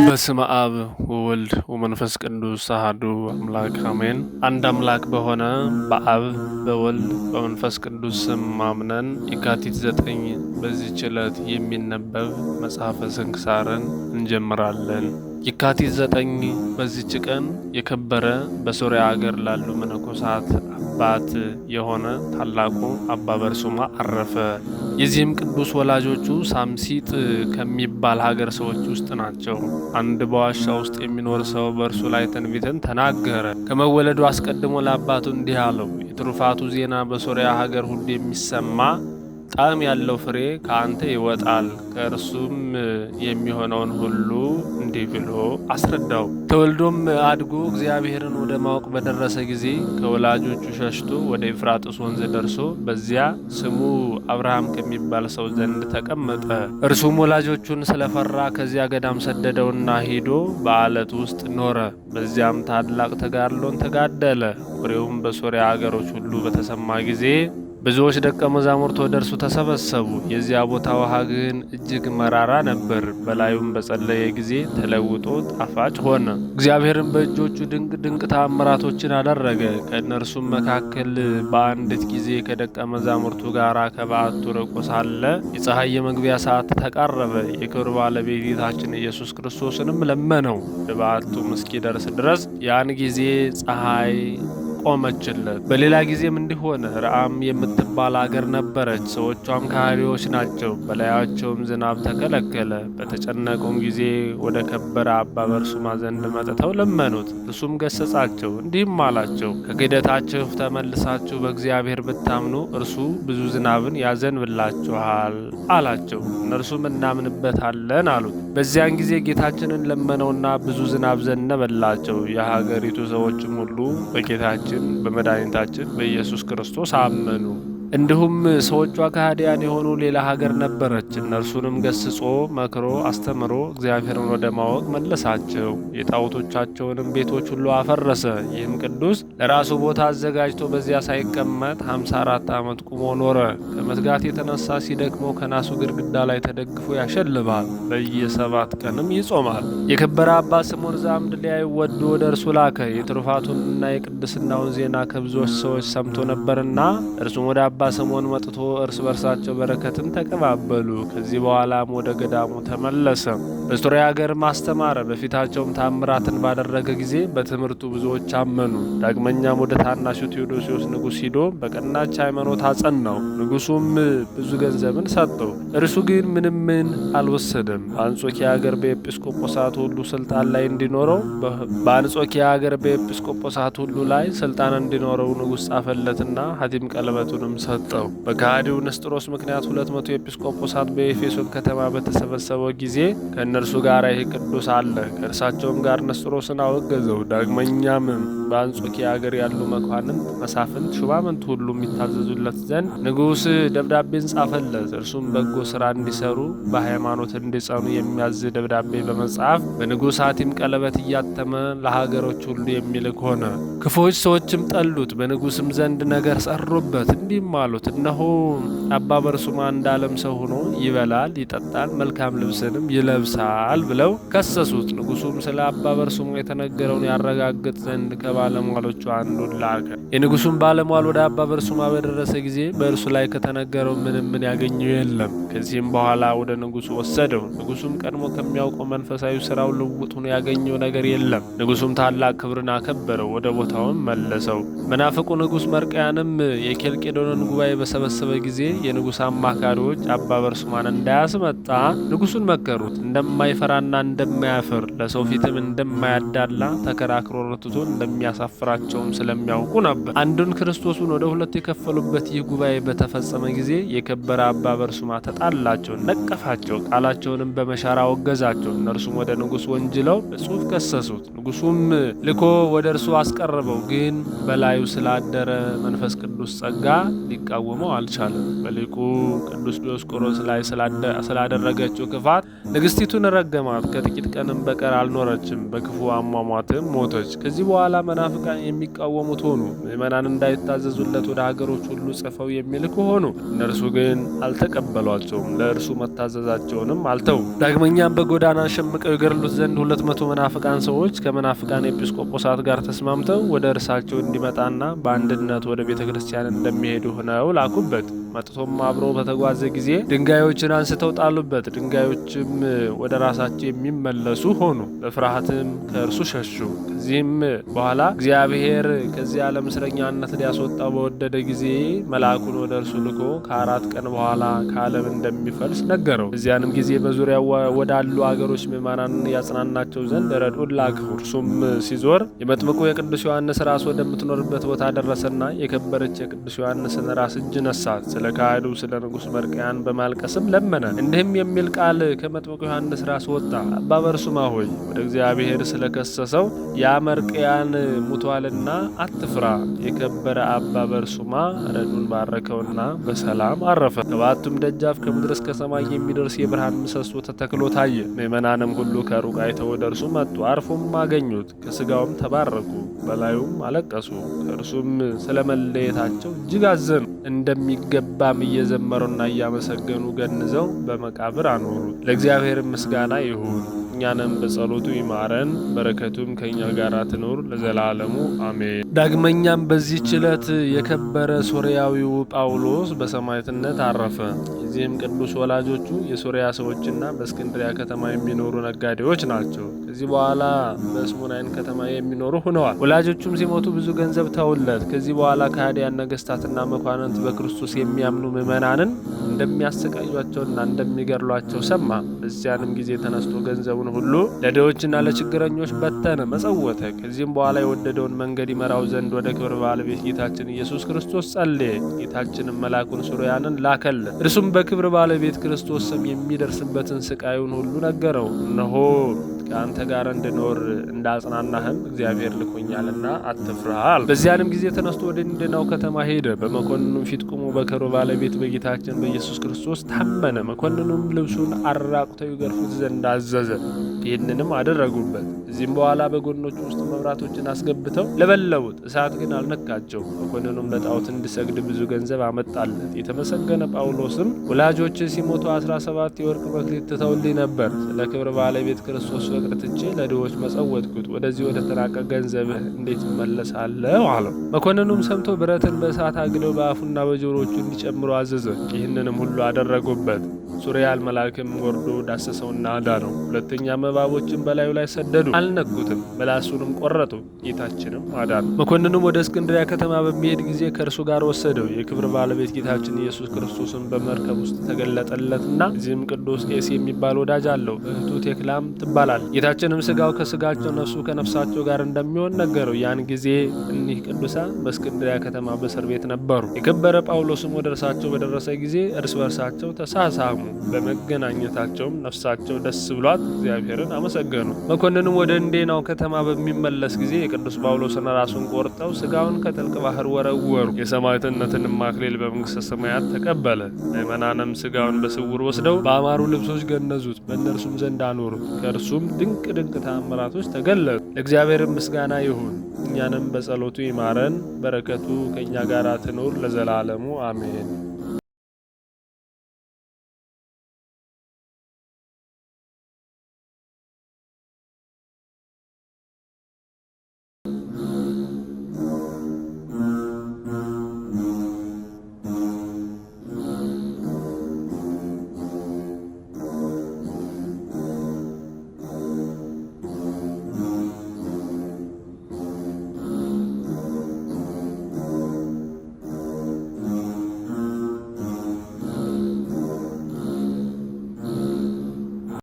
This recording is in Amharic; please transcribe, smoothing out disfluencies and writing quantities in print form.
በስመ አብ ወወልድ ወመንፈስ ቅዱስ አሐዱ አምላክ አሜን። አንድ አምላክ በሆነ በአብ በወልድ በመንፈስ ቅዱስ ስም አምነን የካቲት 9 በዚህች ዕለት የሚነበብ መጽሐፈ ስንክሳርን እንጀምራለን። የካቲት 9 በዚህች ቀን የከበረ በሶርያ ሀገር ላሉ መነኮሳት አባት የሆነ ታላቁ አባ በርሱማ አረፈ። የዚህም ቅዱስ ወላጆቹ ሳምሲጥ ከሚባል ሀገር ሰዎች ውስጥ ናቸው። አንድ በዋሻ ውስጥ የሚኖር ሰው በእርሱ ላይ ትንቢትን ተናገረ። ከመወለዱ አስቀድሞ ለአባቱ እንዲህ አለው፣ የትሩፋቱ ዜና በሶርያ ሀገር ሁሉ የሚሰማ ጣዕም ያለው ፍሬ ከአንተ ይወጣል። ከእርሱም የሚሆነውን ሁሉ እንዲህ ብሎ አስረዳው። ተወልዶም አድጎ እግዚአብሔርን ወደ ማወቅ በደረሰ ጊዜ ከወላጆቹ ሸሽቶ ወደ ኤፍራጥስ ወንዝ ደርሶ በዚያ ስሙ አብርሃም ከሚባል ሰው ዘንድ ተቀመጠ። እርሱም ወላጆቹን ስለፈራ ከዚያ ገዳም ሰደደውና ሄዶ በዓለት ውስጥ ኖረ። በዚያም ታላቅ ተጋድሎን ተጋደለ። ወሬውም በሶርያ አገሮች ሁሉ በተሰማ ጊዜ ብዙዎች ደቀ መዛሙርት ወደ እርሱ ተሰበሰቡ። የዚያ ቦታ ውሃ ግን እጅግ መራራ ነበር። በላዩም በጸለየ ጊዜ ተለውጦ ጣፋጭ ሆነ። እግዚአብሔርም በእጆቹ ድንቅ ድንቅ ተአምራቶችን አደረገ። ከእነርሱም መካከል በአንዲት ጊዜ ከደቀ መዛሙርቱ ጋር ከበዓቱ ርቆ ሳለ የፀሐይ የመግቢያ ሰዓት ተቃረበ። የክብር ባለቤት ጌታችን ኢየሱስ ክርስቶስንም ለመነው። ወደ በዓቱም እስኪደርስ ድረስ ያን ጊዜ ፀሐይ ቆመችለት። በሌላ ጊዜም እንዲህ ሆነ። ረአም የምትባል አገር ነበረች። ሰዎቿም ከሃዲዎች ናቸው። በላያቸውም ዝናብ ተከለከለ። በተጨነቁም ጊዜ ወደ ከበረ አባ በርሱማ ዘንድ መጥተው ለመኑት። እርሱም ገሰጻቸው፣ እንዲህም አላቸው፣ ከክህደታችሁ ተመልሳችሁ በእግዚአብሔር ብታምኑ እርሱ ብዙ ዝናብን ያዘንብላችኋል አላቸው። እነርሱም እናምንበታለን አሉት። በዚያን ጊዜ ጌታችንን ለመነውና ብዙ ዝናብ ዘነበላቸው። የሀገሪቱ ሰዎችም ሁሉ በጌታችን በመድኃኒታችን በኢየሱስ ክርስቶስ አመኑ። እንዲሁም ሰዎቿ ከሃዲያን የሆኑ ሌላ ሀገር ነበረች። እነርሱንም ገስጾ መክሮ አስተምሮ እግዚአብሔርን ወደ ማወቅ መለሳቸው። የጣዖቶቻቸውንም ቤቶች ሁሉ አፈረሰ። ይህም ቅዱስ ለራሱ ቦታ አዘጋጅቶ በዚያ ሳይቀመጥ 54 ዓመት ቁሞ ኖረ። ከመትጋት የተነሳ ሲደክመው ከናሱ ግድግዳ ላይ ተደግፎ ያሸልባል። በየ7 ቀንም ይጾማል። የከበረ አባ ስምዖን ዘአምድ ሊያይ ወዶ ወደ እርሱ ላከ። የትሩፋቱንና የቅድስናውን ዜና ከብዙዎች ሰዎች ሰምቶ ነበርና እርሱም ወደ አባ ስምዖን መጥቶ እርስ በርሳቸው በረከትን ተቀባበሉ። ከዚህ በኋላም ወደ ገዳሙ ተመለሰ። በሶርያ ሀገርም አስተማረ። በፊታቸውም ታምራትን ባደረገ ጊዜ በትምህርቱ ብዙዎች አመኑ። ዳግመኛም ወደ ታናሹ ቴዎዶሲዎስ ንጉሥ ሂዶ በቀናች ሃይማኖት አጸናው። ንጉሡም ብዙ ገንዘብን ሰጠው። እርሱ ግን ምንም አልወሰደም። በአንጾኪያ ሀገር በኤጲስቆጶሳት ሁሉ ስልጣን ላይ እንዲኖረው ስልጣን እንዲኖረው ንጉሥ ጻፈለትና ሐቲም ቀለበቱንም ሰጠው። በከሃዲው ንስጥሮስ ምክንያት 200 ኤጲስቆጶሳት በኤፌሶን ከተማ በተሰበሰበው ጊዜ ከእነርሱ ጋር ይህ ቅዱስ አለ። ከእርሳቸውም ጋር ንስጥሮስን አወገዘው። ዳግመኛም በአንጾኪያ ሀገር ያሉ መኳንንት፣ መሳፍንት፣ ሹማምንት ሁሉ የሚታዘዙለት ዘንድ ንጉሥ ደብዳቤን ጻፈለት። እርሱም በጎ ሥራ እንዲሰሩ በሃይማኖት እንዲጸኑ የሚያዝ ደብዳቤ በመጻፍ በንጉሥ ሐቲም ቀለበት እያተመ ለሀገሮች ሁሉ የሚልክ ሆነ። ክፉዎች ሰዎችም ጠሉት። በንጉሥም ዘንድ ነገር ሰሩበት። እንዲህም አሉት፣ እነሆ አባ በርሱማ እንደ ዓለም ሰው ሆኖ ይበላል፣ ይጠጣል፣ መልካም ልብስንም ይለብሳል ብለው ከሰሱት። ንጉሡም ስለ አባ በርሱማ የተነገረውን ያረጋግጥ ዘንድ ከባለሟሎቹ አንዱን ላከ። የንጉሡም ባለሟል ወደ አባ በርሱማ በደረሰ ጊዜ በእርሱ ላይ ከተነገረው ምንም ያገኘው የለም። ከዚህም በኋላ ወደ ንጉሡ ወሰደው። ንጉሡም ቀድሞ ከሚያውቀው መንፈሳዊ ስራው ልውጥ ሆኖ ያገኘው ነገር የለም። ንጉሡም ታላቅ ክብርን አከበረው፣ ወደ ቦታውም መለሰው። መናፍቁ ንጉሥ መርቅያንም የኬልቄዶንን ጉባኤ በሰበሰበ ጊዜ የንጉሥ አማካሪዎች አባ በርሱማን እንዳያስመጣ ንጉሡን መከሩት። እንደማይፈራና እንደማያፍር ለሰው ፊትም እንደማያዳላ ተከራክሮ ረትቶ እንደሚያሳፍራቸውም ስለሚያውቁ ነበር። አንዱን ክርስቶስን ወደ 2 የከፈሉበት ይህ ጉባኤ በተፈጸመ ጊዜ የከበረ አባ በርሱማ ተጣላቸው፣ ነቀፋቸው፣ ቃላቸውንም በመሻር አወገዛቸው። እነርሱም ወደ ንጉሥ ወንጅለው በጽሑፍ ከሰሱት። ንጉሡም ልኮ ወደ እርሱ አስቀረበው። ግን በላዩ ስላደረ መንፈስ ቅዱስ ጸጋ ሊቃወመው አልቻለም። በሊቁ ቅዱስ ዲዮስቆሮስ ላይ ስላደረገችው ክፋት ንግስቲቱን ረገማት። ከጥቂት ቀንም በቀር አልኖረችም፣ በክፉ አሟሟትም ሞተች። ከዚህ በኋላ መናፍቃን የሚቃወሙት ሆኑ። ምዕመናን እንዳይታዘዙለት ወደ ሀገሮች ሁሉ ጽፈው የሚልኩ ሆኑ። እነርሱ ግን አልተቀበሏቸውም፣ ለእርሱ መታዘዛቸውንም አልተው። ዳግመኛም በጎዳና ሸምቀው ይገድሉት ዘንድ 200 መናፍቃን ሰዎች ከመናፍቃን ኤጲስቆጶሳት ጋር ተስማምተው ወደ እርሳቸው እንዲመጣና በአንድነት ወደ ቤተ ክርስቲያን እንደሚሄዱ ሆነው ላኩበት። መጥቶም አብሮ በተጓዘ ጊዜ ድንጋዮችን አንስተው ጣሉበት። ድንጋዮችም ወደ ራሳቸው የሚመለሱ ሆኑ። በፍርሃትም ከእርሱ ሸሹ። ከዚህም በኋላ እግዚአብሔር ከዚህ ዓለም እስረኛነት ሊያስወጣው በወደደ ጊዜ መልአኩን ወደ እርሱ ልኮ ከ4 ቀን በኋላ ከዓለም እንደሚፈልስ ነገረው። በዚያንም ጊዜ በዙሪያው ወዳሉ አገሮች ምዕመናንን ያጽናናቸው ዘንድ ረድኡን ላከው። እርሱም ሲዞር የመጥምቁ የቅዱስ ዮሐንስ ራስ ወደምትኖርበት ቦታ ደረሰና የከበረች የቅዱስ ዮሐንስን ራስ እጅ ነሳት። ስለ ካህዱ ስለ ንጉሥ መርቅያን በማልቀስም ለመነ። እንዲህም የሚል ቃል ከመጥምቁ ዮሐንስ ራስ ወጣ። አባ በርሱማ ሆይ ወደ እግዚአብሔር ስለከሰሰው ያ መርቅያን ሙቷልና አትፍራ። የከበረ አባ በርሱማ ረዱን ባረከውና በሰላም አረፈ። ከባቱም ደጃፍ ከምድር እስከ ሰማይ የሚደርስ የብርሃን ምሰሶ ተተክሎ ታየ። ምዕመናንም ሁሉ ከሩቅ አይተው ወደ እርሱ መጡ። አርፎም አገኙት። ከስጋውም ተባረኩ፣ በላዩም አለቀሱ። ከእርሱም ስለመለየታቸው እጅግ አዘኑ። እንደሚገባም እየዘመሩና እያመሰገኑ ገንዘው በመቃብር አኖሩት። ለእግዚአብሔር ምስጋና ይሁን፣ እኛንም በጸሎቱ ይማረን፣ በረከቱም ከእኛ ጋር ትኑር ለዘላለሙ አሜን። ዳግመኛም በዚህች ዕለት የከበረ ሶርያዊው ጳውሎስ በሰማዕትነት አረፈ። የዚህም ቅዱስ ወላጆቹ የሶርያ ሰዎችና በእስክንድሪያ ከተማ የሚኖሩ ነጋዴዎች ናቸው። ከዚህ በኋላ በስሙናይን ከተማ የሚኖሩ ሆነዋል። ወላጆቹም ሲሞቱ ብዙ ገንዘብ ተውለት። ከዚህ በኋላ ከሃዲያን ነገስታትና መኳንንት በክርስቶስ የሚያምኑ ምዕመናንን እንደሚያሰቃዩአቸውና እንደሚገድሏቸው ሰማ። በዚያንም ጊዜ ተነስቶ ገንዘቡን ሁሉ ለድሆችና ለችግረኞች በተነ፣ መጸወተ። ከዚህም በኋላ የወደደውን መንገድ ይመራው ዘንድ ወደ ክብር ባለቤት ጌታችን ኢየሱስ ክርስቶስ ጸለየ። ጌታችንም መልአኩን ሱሪያንን ላከለት። እርሱም በክብር ባለቤት ክርስቶስ ስም የሚደርስበትን ስቃዩን ሁሉ ነገረው። እነሆ ከአንተ ጋር እንድኖር እንዳጽናናህም እግዚአብሔር ልኮኛልና አትፍራ አለ። በዚያንም ጊዜ ተነስቶ ወደ ንድናው ከተማ ሄደ። በመኮንኑም ፊት ቆሞ በክብር ባለቤት በጌታችን በኢየሱስ ክርስቶስ ታመነ። መኮንኑም ልብሱን አራቁተው ይገርፉት ዘንድ አዘዘ። ይህንንም አደረጉበት። እዚህም በኋላ በጎኖቹ ውስጥ መብራቶችን አስገብተው ለበለቡት፣ እሳት ግን አልነካቸው። መኮንኑም ለጣዖት እንዲሰግድ ብዙ ገንዘብ አመጣለት። የተመሰገነ ጳውሎስም ወላጆች ሲሞቱ 17 የወርቅ መክሊት ትተውልኝ ነበር። ስለ ክብር ባለቤት ክርስቶስ ፍቅር ትቼ ለድሆች መጸወትኩት። ወደዚህ ወደ ተራቀ ገንዘብህ እንዴት እመለሳለሁ አለው። መኮንኑም ሰምቶ ብረትን በእሳት አግለው በአፉና በጆሮቹ እንዲጨምሩ አዘዘ። ይህንንም ሁሉ አደረጉበት። ሱሪያል መልአክም ወርዶ ዳሰሰውና አዳነው። ሁለተኛ እባቦችን በላዩ ላይ ሰደዱ፣ አልነኩትም። ምላሱንም ቆረጡ። ጌታችንም አዳነው። መኮንኑም ወደ እስክንድሪያ ከተማ በሚሄድ ጊዜ ከእርሱ ጋር ወሰደው። የክብር ባለቤት ጌታችን ኢየሱስ ክርስቶስን በመርከብ ውስጥ ተገለጠለትና እዚህም ቅዱስ ቄስ የሚባል ወዳጅ አለው። እህቱ ቴክላም ትባላል። ጌታችንም ስጋው ከስጋቸው ነፍሱ ከነፍሳቸው ጋር እንደሚሆን ነገረው። ያን ጊዜ እኒህ ቅዱሳን በእስክንድሪያ ከተማ በእስር ቤት ነበሩ። የከበረ ጳውሎስም ወደ እርሳቸው በደረሰ ጊዜ እርስ በርሳቸው ተሳሳሙ። በመገናኘታቸውም ነፍሳቸው ደስ ብሏት እግዚአብሔርን አመሰገኑ። መኮንኑም ወደ እንዴናው ከተማ በሚመለስ ጊዜ የቅዱስ ጳውሎስን ራሱን ቆርጠው ስጋውን ከጥልቅ ባህር ወረወሩ። የሰማዕትነትንም አክሊል በመንግሥተ ሰማያት ተቀበለ። ምዕመናንም ስጋውን በስውር ወስደው በአማሩ ልብሶች ገነዙት፣ በእነርሱም ዘንድ አኖሩት። ከእርሱም ድንቅ ድንቅ ተአምራቶች ተገለጡ። ለእግዚአብሔር ምስጋና ይሁን፣ እኛንም በጸሎቱ ይማረን፣ በረከቱ ከእኛ ጋር ትኑር ለዘላለሙ አሜን።